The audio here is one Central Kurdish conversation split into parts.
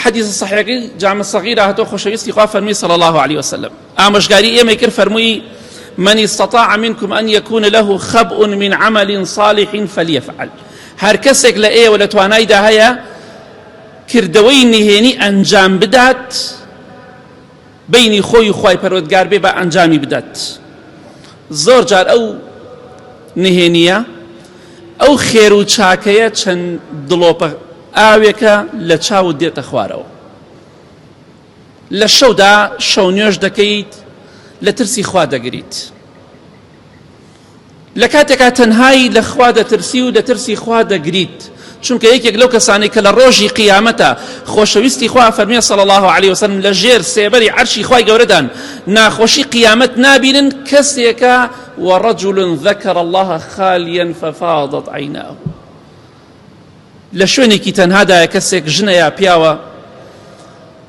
حديث الصحيح جامع الصغير هاتو خوشويستي خوا فرمي صلى الله عليه وسلم آمشقاري إيما يكر فرمي من استطاع منكم أن يكون له خبء من عمل صالح فليفعل. هر كسك لأيه ولا تواناي دا هيا كردوي نهيني أنجام بدات بيني خوي خواي پروردگار بي با أنجامي بدات. زور جار أو نهينية أو خيرو چاكية چند دلوپا آويكا لچاو ديت خوارو لشو دا شو نيوش دكيت لترسي خوا دەگریت لە کاتێکا تەنهایی لە خوا دەترسی و دەترسی خوا دەگریت چونکە یەکێک لەو کەسانی کە لە ڕۆژی قیامەتە خۆشەویستی خوا فەرمێ صلی الله عليه وسلم لە ژێر سێبەری عەرشی خوای گەورەدان ناخۆشی قیامەت نابینن کەسێکە ورجل ذكر الله خاليا ففاضت عيناه لە شوێنێکی تەنهادایە کەسێک ژنەیە پیاوە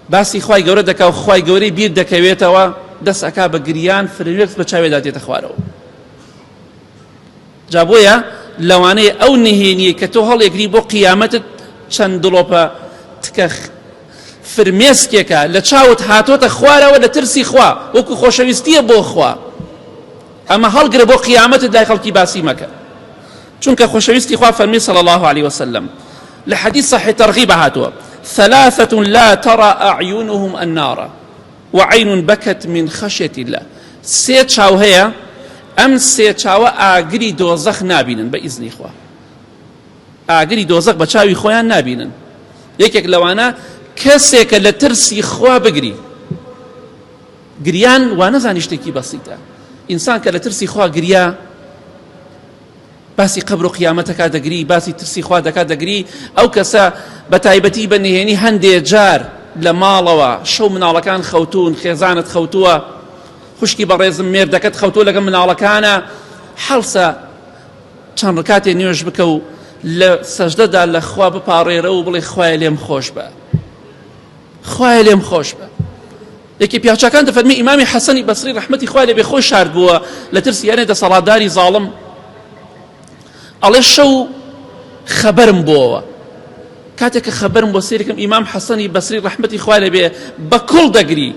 باسی خوای گەورە دەکا و خوای گەورەی بیر دەکەوێتەوە دەست ئەکا بە گریان فرمێسک بە چاوێدا دێتە خوارەوە. جا بۆیە لەوانەیە ئەو نهێنیە کە تۆ هەڵێگری بۆ قیامەتت چەند دڵۆپە تکە فرمێسکێکە لە چاوت هاتۆتە خوارەوە لە ترسی خوا وەکو خۆشەویستیە بۆ خوا ئەمە هەڵگرە بۆ قیامەتت لای خەڵکی باسی مەکە چونکە خۆشەویستی خوا فەرمی صلی الله عليه وسلم لە حەدیث صحیح تەرغیبە هاتووە ثلاثة لا ترى أعينهم النار وعين بكت من خشية الله. سێ چاو هەیە ئەم سێ چاوە ئاگری دۆزەخ نابینن بە ئیزنی خوا ئاگری دۆزەخ بە چاوی خۆیان نابینن. یەکێک لەوانە کەسێکە لە ترسی خوا بگری گریان وا نەزانی شتێکی بەسیتە ئینسان کە لە ترسی خوا گریا باسی قبر و قیامەتەکە دەگری باسی ترسی خوا دەکات دەگری ئەو کەسە بە تایبەتی بە نهێنی هەندێک جار لە ماڵەوە شەو مناڵەکان خەوتون خێزانت خەوتووە خوشکی بەڕێزم مێردەکەت خەوتووە لەگەڵ مناڵەکانە هەڵسە چەند ڕکاتێ نوێژ بکە و لە سەجدەدا لە خوا بپاڕێرە و بڵێ خوایە لێم خۆش بە خوایە لێم خۆش بە. یەکی پیاچەکان دەفەرمی ئیمامی حەسەنی بەسری ڕەحمەتی خوای لێبێ خۆی شارد بووە لە ترسی یانێ دەسەڵاتداری زاڵم ئەڵێ شەو خەبەرم بۆەوە کاتێک کە خەبەرم بۆ سێرەکەم ئیمام حەسەنی بەسری ڕەحمەتی خوای لێبێ بە کوڵ دەگری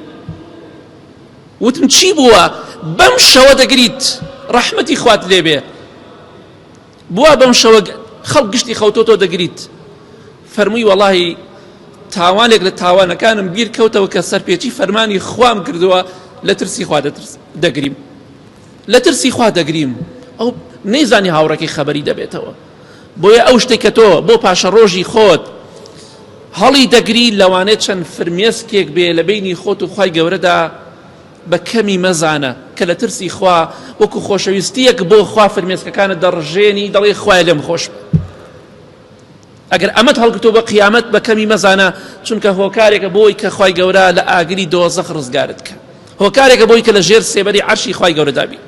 وتم چی بووە بەم شەوە دەگریت ڕەحمەتی خوات لێبێ بووە بەم شەوە خەڵک گشتی خەوتۆ دەگریت فەرمووی وەڵاهی تاوانێک لە تاوانەکانم بیر کەوتەوە کە سەرپێچی فەرمانی خوام کردووە لە ترسی خوا دەگریم لە ترسی خوا دەگریم ئەو نەیزانی هاوڕێکی خەبەری دەبێتەوە بۆیە ئەو شتێک کە تۆ بۆ پاشە ڕۆژی خۆت هەڵی دەگری لەوانێت چەند فرمێسکێک بێ لە بینی خۆت و خوای گەورەدا بە کەمی مەزانە کە لە ترسی خوا وەکو خۆشەویستیەک بۆ خوا فرمێسکەکانت دەڕژێنی دەڵێ خوایە لێم خۆش ئەگەر ئەمەت هەڵگرتۆ بە قیامەت بە کەمی مەزانە چونکە هۆکارێکە بۆی کە خوای گەورە لە ئاگری دۆزەخ ڕزگارت کە هۆکارێکە بۆی کە لە ژێر سێبەری عەرشی خوای گەورە دابی